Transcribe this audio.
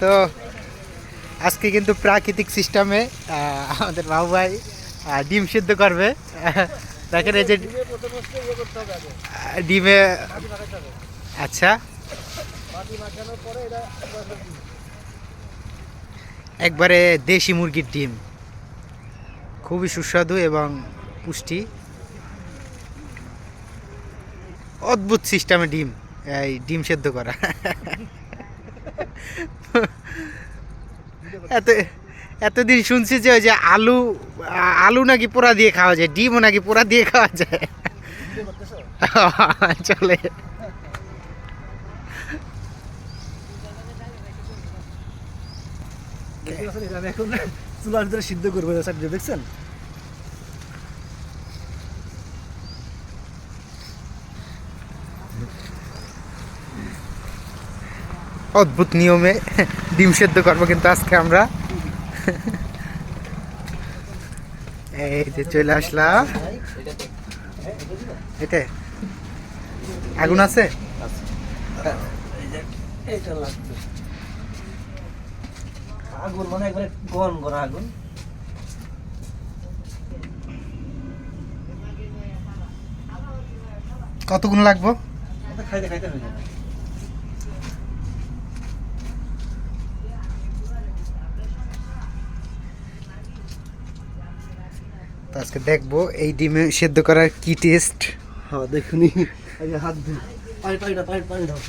তো আজকে কিন্তু প্রাকৃতিক সিস্টেমে আমাদের বাবু ভাই ডিম সিদ্ধ করবে। দেখেন এই যে ডিমে, আচ্ছা একবারে দেশি মুরগির ডিম, খুবই সুস্বাদু এবং পুষ্টি। অদ্ভুত সিস্টেমে ডিম, এই ডিম সেদ্ধ করা। এত এতদিন শুনছি যে ওই যে আলু আলু নাকি পোড়া দিয়ে খাওয়া যায়, ডিমও নাকি পোড়া দিয়ে খাওয়া যায়। চলে এখন চুলার ভিতরে সিদ্ধ করবো, দেখছেন? অদ্ভুত নিয়মে ডিম সেদ্ধ করবো কিন্তু আজকে আমরা। এই যে চলে আসলাম, এটা আগুন আছে। আগুন মানে একবারে গন করা আগুন। কতক্ষণ লাগবো? খাইতে খাইতে হয়ে যাবে। তো আজকে দেখবো এই ডিমে সেদ্ধ করার কি টেস্ট। হ্যাঁ দেখুনি, হাত ধুই, পানি দাও।